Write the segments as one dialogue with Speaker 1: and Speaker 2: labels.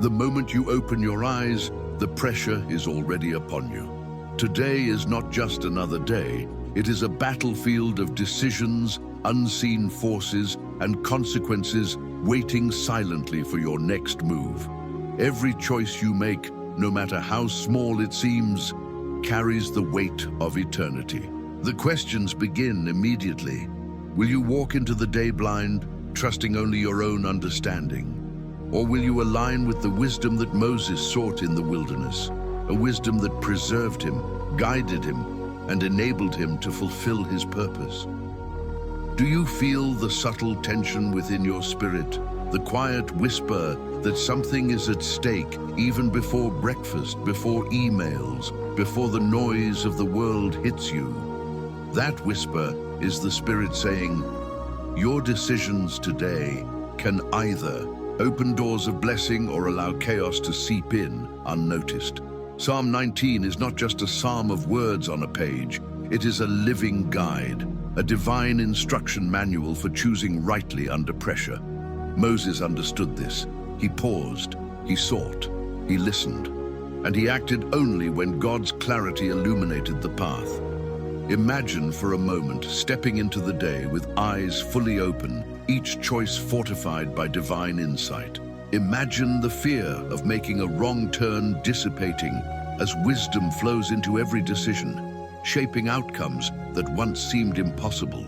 Speaker 1: The moment you open your eyes, the pressure is already upon you. Today is not just another day, it is a battlefield of decisions, unseen forces, and consequences waiting silently for your next move. Every choice you make, no matter how small it seems, carries the weight of eternity. The questions begin immediately. Will you walk into the day blind, trusting only your own understanding? Or will you align with the wisdom that Moses sought in the wilderness, a wisdom that preserved him, guided him, and enabled him to fulfill his purpose? Do you feel the subtle tension within your spirit, the quiet whisper that something is at stake even before breakfast, before emails, before the noise of the world hits you? That whisper is the Spirit saying, your decisions today can either open doors of blessing or allow chaos to seep in unnoticed. Psalm 19 is not just a psalm of words on a page, it is a living guide, a divine instruction manual for choosing rightly under pressure. Moses understood this. He paused, he sought, he listened, and he acted only when God's clarity illuminated the path. Imagine for a moment stepping into the day with eyes fully open, each choice fortified by divine insight. Imagine the fear of making a wrong turn dissipating as wisdom flows into every decision, shaping outcomes that once seemed impossible.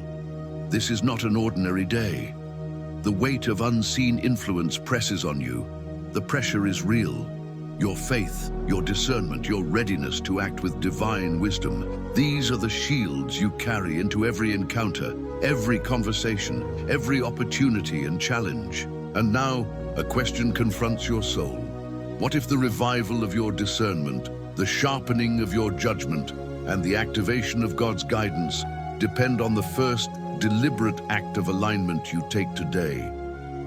Speaker 1: This is not an ordinary day. The weight of unseen influence presses on you. The pressure is real. Your faith, your discernment, your readiness to act with divine wisdom, these are the shields you carry into every encounter, every conversation, every opportunity and challenge. And now, a question confronts your soul. What if the revival of your discernment, the sharpening of your judgment, and the activation of God's guidance depend on the first deliberate act of alignment you take today?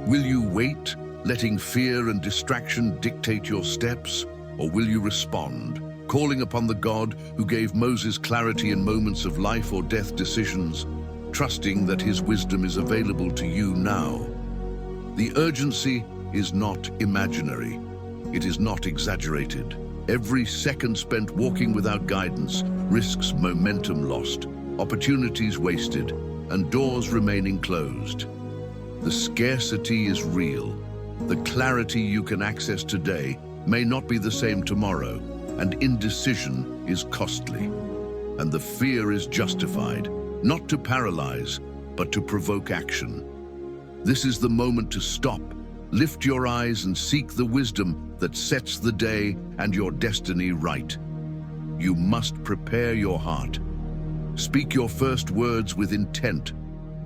Speaker 1: Will you wait, letting fear and distraction dictate your steps, or will you respond, calling upon the God who gave Moses clarity in moments of life or death decisions, trusting that his wisdom is available to you now? The urgency is not imaginary. It is not exaggerated. Every second spent walking without guidance risks momentum lost, opportunities wasted, and doors remaining closed. The scarcity is real. The clarity you can access today may not be the same tomorrow, and indecision is costly. And the fear is justified, not to paralyze, but to provoke action. This is the moment to stop, lift your eyes and seek the wisdom that sets the day and your destiny right. You must prepare your heart. Speak your first words with intent.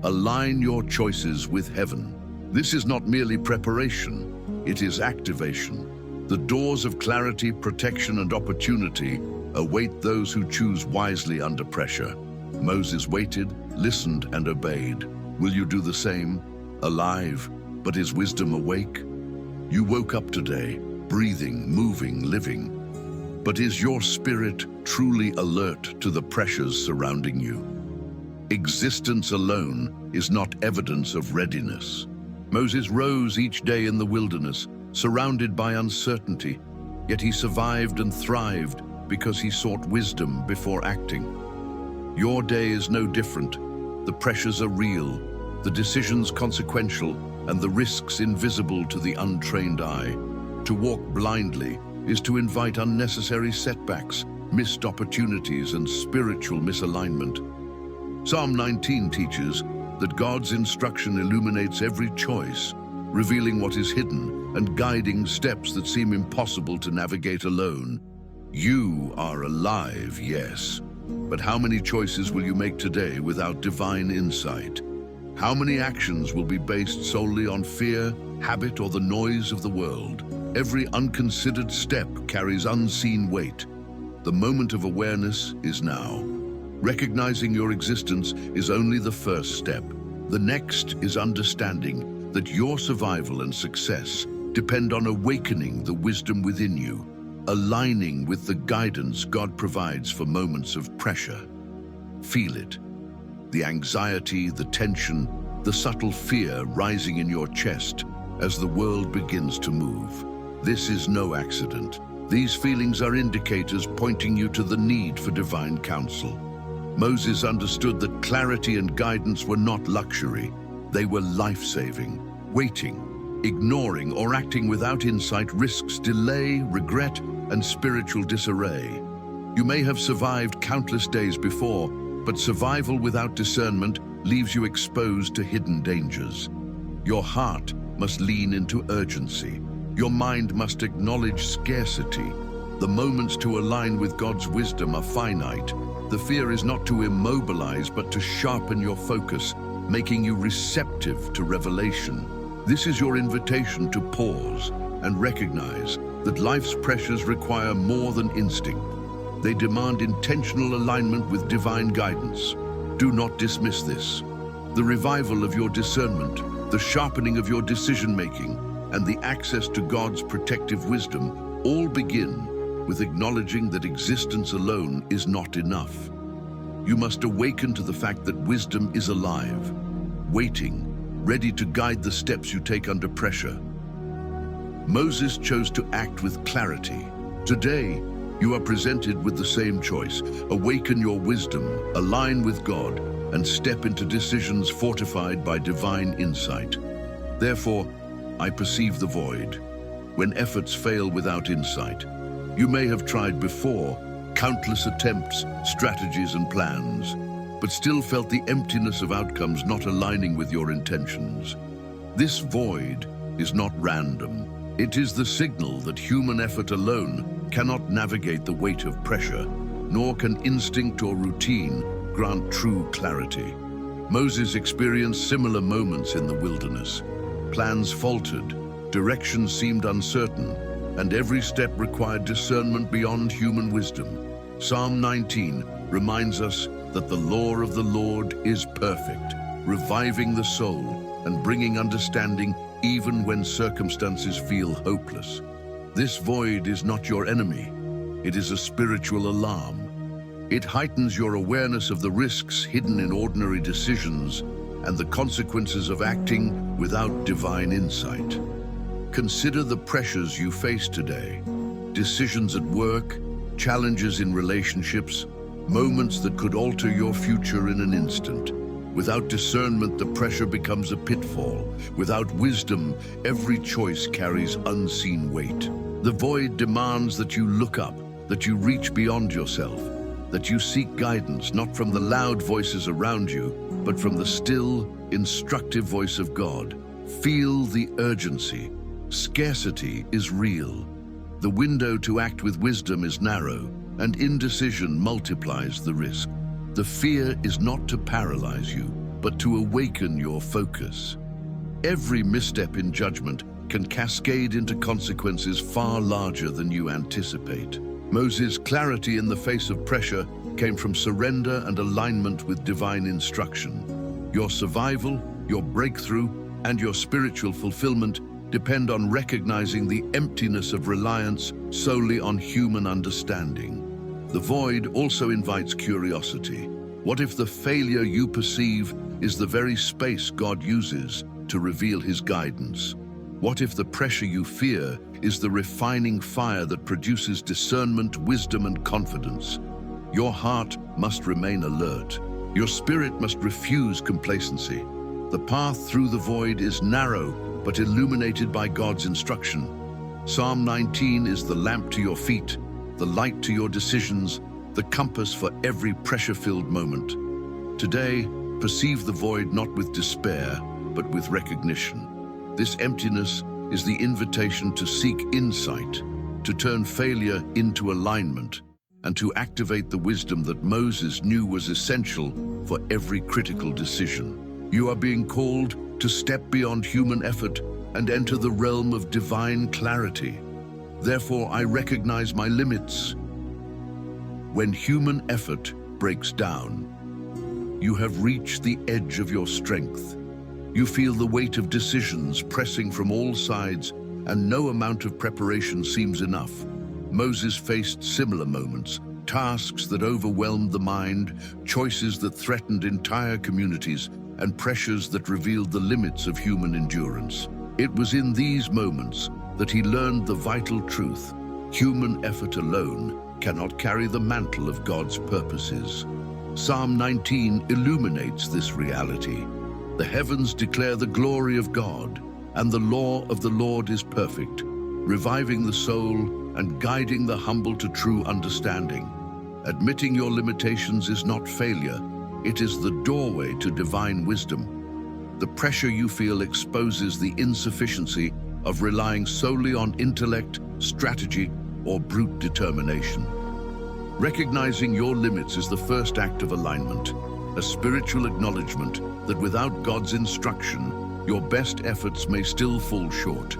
Speaker 1: Align your choices with heaven. This is not merely preparation, it is activation. The doors of clarity, protection, and opportunity await those who choose wisely under pressure. Moses waited, listened, and obeyed. Will you do the same? Alive, but is wisdom awake? You woke up today, breathing, moving, living. But is your spirit truly alert to the pressures surrounding you? Existence alone is not evidence of readiness. Moses rose each day in the wilderness, surrounded by uncertainty, yet he survived and thrived because he sought wisdom before acting. Your day is no different. The pressures are real, the decisions consequential, and the risks invisible to the untrained eye. To walk blindly is to invite unnecessary setbacks, missed opportunities, and spiritual misalignment. Psalm 19 teaches that God's instruction illuminates every choice, revealing what is hidden and guiding steps that seem impossible to navigate alone. You are alive, yes, but how many choices will you make today without divine insight? How many actions will be based solely on fear, habit, or the noise of the world? Every unconsidered step carries unseen weight. The moment of awareness is now. Recognizing your existence is only the first step. The next is understanding that your survival and success depend on awakening the wisdom within you, aligning with the guidance God provides for moments of pressure. Feel it. The anxiety, the tension, the subtle fear rising in your chest as the world begins to move. This is no accident. These feelings are indicators pointing you to the need for divine counsel. Moses understood that clarity and guidance were not luxury. They were life-saving. Waiting, ignoring, or acting without insight risks delay, regret, and spiritual disarray. You may have survived countless days before, but survival without discernment leaves you exposed to hidden dangers. Your heart must lean into urgency. Your mind must acknowledge scarcity. The moments to align with God's wisdom are finite. The fear is not to immobilize, but to sharpen your focus, making you receptive to revelation. This is your invitation to pause and recognize that life's pressures require more than instinct. They demand intentional alignment with divine guidance. Do not dismiss this. The revival of your discernment, the sharpening of your decision-making, and the access to God's protective wisdom all begin with acknowledging that existence alone is not enough. You must awaken to the fact that wisdom is alive, waiting, ready to guide the steps you take under pressure. Moses chose to act with clarity. Today, you are presented with the same choice. Awaken your wisdom, align with God, and step into decisions fortified by divine insight. Therefore, I perceive the void. When efforts fail without insight, you may have tried before, countless attempts, strategies, and plans, but still felt the emptiness of outcomes not aligning with your intentions. This void is not random. It is the signal that human effort alone cannot navigate the weight of pressure, nor can instinct or routine grant true clarity. Moses experienced similar moments in the wilderness. Plans faltered, direction seemed uncertain, and every step required discernment beyond human wisdom. Psalm 19 reminds us that the law of the Lord is perfect, reviving the soul and bringing understanding even when circumstances feel hopeless. This void is not your enemy. It is a spiritual alarm. It heightens your awareness of the risks hidden in ordinary decisions and the consequences of acting without divine insight. Consider the pressures you face today. Decisions at work, challenges in relationships, moments that could alter your future in an instant. Without discernment, the pressure becomes a pitfall. Without wisdom, every choice carries unseen weight. The void demands that you look up, that you reach beyond yourself, that you seek guidance not from the loud voices around you, but from the still, instructive voice of God. Feel the urgency. Scarcity is real. The window to act with wisdom is narrow, and indecision multiplies the risk. The fear is not to paralyze you, but to awaken your focus. Every misstep in judgment can cascade into consequences far larger than you anticipate. Moses' clarity in the face of pressure came from surrender and alignment with divine instruction. Your survival, your breakthrough, and your spiritual fulfillment depend on recognizing the emptiness of reliance solely on human understanding. The void also invites curiosity. What if the failure you perceive is the very space God uses to reveal His guidance? What if the pressure you fear is the refining fire that produces discernment, wisdom, and confidence? Your heart must remain alert. Your spirit must refuse complacency. The path through the void is narrow, but illuminated by God's instruction. Psalm 19 is the lamp to your feet, the light to your decisions, the compass for every pressure-filled moment. Today, perceive the void not with despair, but with recognition. This emptiness is the invitation to seek insight, to turn failure into alignment, and to activate the wisdom that Moses knew was essential for every critical decision. You are being called to step beyond human effort and enter the realm of divine clarity. Therefore, I recognize my limits. When human effort breaks down, you have reached the edge of your strength. You feel the weight of decisions pressing from all sides, and no amount of preparation seems enough. Moses faced similar moments, tasks that overwhelmed the mind, choices that threatened entire communities, and pressures that revealed the limits of human endurance. It was in these moments that he learned the vital truth: human effort alone cannot carry the mantle of God's purposes. Psalm 19 illuminates this reality. The heavens declare the glory of God, and the law of the Lord is perfect, reviving the soul and guiding the humble to true understanding. Admitting your limitations is not failure, it is the doorway to divine wisdom. The pressure you feel exposes the insufficiency of relying solely on intellect, strategy, or brute determination. Recognizing your limits is the first act of alignment, a spiritual acknowledgement that without God's instruction, your best efforts may still fall short.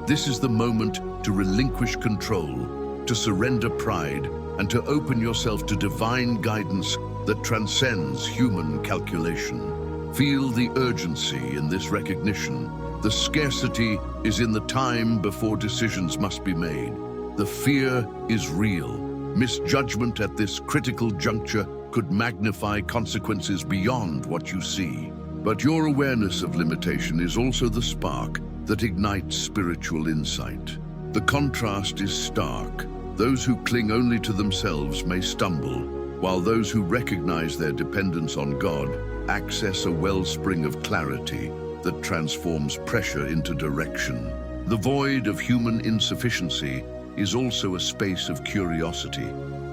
Speaker 1: This is the moment to relinquish control, to surrender pride, and to open yourself to divine guidance that transcends human calculation. Feel the urgency in this recognition. The scarcity is in the time before decisions must be made. The fear is real. Misjudgment at this critical juncture could magnify consequences beyond what you see. But your awareness of limitation is also the spark that ignites spiritual insight. The contrast is stark. Those who cling only to themselves may stumble, while those who recognize their dependence on God access a wellspring of clarity that transforms pressure into direction. The void of human insufficiency is also a space of curiosity.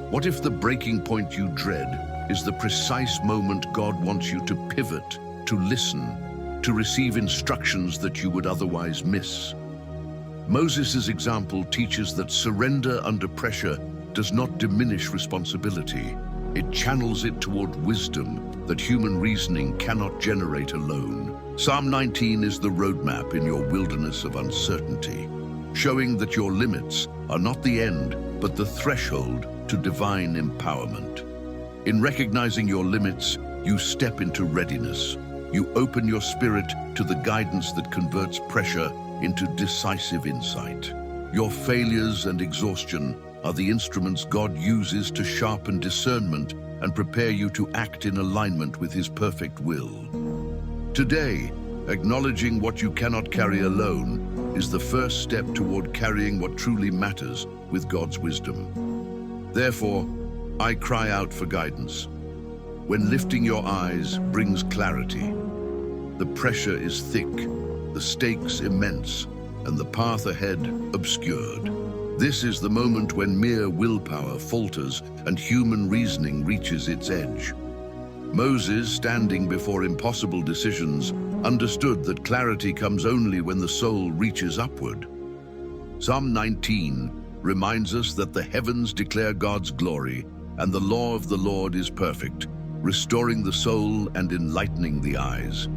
Speaker 1: What if the breaking point you dread is the precise moment God wants you to pivot, to listen, to receive instructions that you would otherwise miss? Moses' example teaches that surrender under pressure does not diminish responsibility. It channels it toward wisdom that human reasoning cannot generate alone. Psalm 19 is the roadmap in your wilderness of uncertainty, showing that your limits are not the end, but the threshold to divine empowerment. In recognizing your limits, you step into readiness. You open your spirit to the guidance that converts pressure into decisive insight. Your failures and exhaustion are the instruments God uses to sharpen discernment and prepare you to act in alignment with His perfect will. Today, acknowledging what you cannot carry alone is the first step toward carrying what truly matters with God's wisdom. Therefore, I cry out for guidance. When lifting your eyes brings clarity, the pressure is thick, the stakes immense, and the path ahead obscured. This is the moment when mere willpower falters and human reasoning reaches its edge. Moses, standing before impossible decisions, understood that clarity comes only when the soul reaches upward. Psalm 19 reminds us that the heavens declare God's glory, and the law of the Lord is perfect, restoring the soul and enlightening the eyes.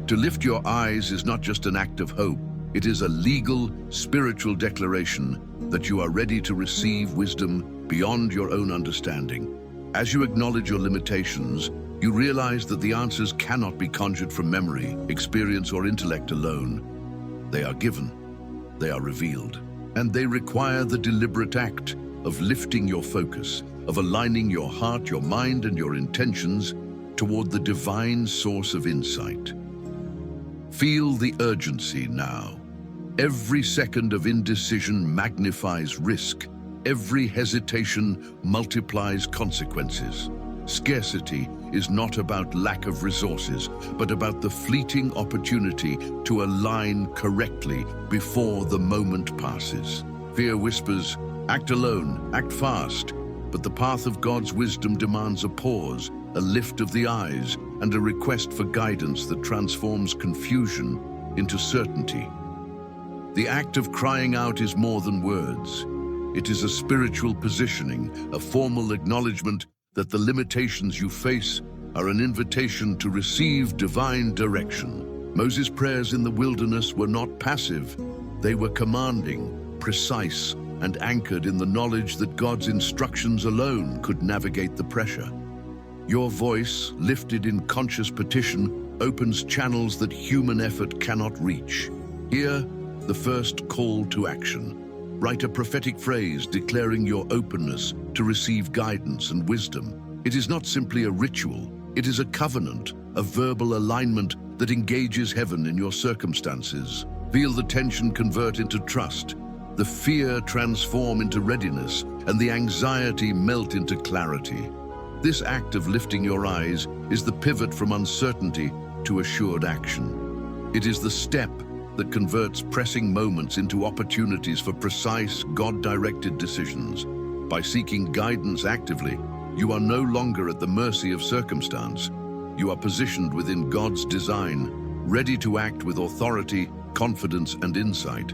Speaker 1: To lift your eyes is not just an act of hope, it is a legal, spiritual declaration that you are ready to receive wisdom beyond your own understanding. As you acknowledge your limitations, you realize that the answers cannot be conjured from memory, experience, or intellect alone. They are given, they are revealed, and they require the deliberate act of lifting your focus, of aligning your heart, your mind, and your intentions toward the divine source of insight. Feel the urgency now. Every second of indecision magnifies risk. Every hesitation multiplies consequences. Scarcity is not about lack of resources, but about the fleeting opportunity to align correctly before the moment passes. Fear whispers, act alone, act fast, but the path of God's wisdom demands a pause, a lift of the eyes, and a request for guidance that transforms confusion into certainty. The act of crying out is more than words. It is a spiritual positioning, a formal acknowledgement that the limitations you face are an invitation to receive divine direction. Moses' prayers in the wilderness were not passive. They were commanding, precise, and anchored in the knowledge that God's instructions alone could navigate the pressure. Your voice, lifted in conscious petition, opens channels that human effort cannot reach. Here, the first call to action. Write a prophetic phrase declaring your openness to receive guidance and wisdom. It is not simply a ritual, it is a covenant, a verbal alignment that engages heaven in your circumstances. Feel the tension convert into trust, the fear transform into readiness, and the anxiety melt into clarity. This act of lifting your eyes is the pivot from uncertainty to assured action. It is the step that converts pressing moments into opportunities for precise, God-directed decisions. By seeking guidance actively, you are no longer at the mercy of circumstance. You are positioned within God's design, ready to act with authority, confidence, and insight.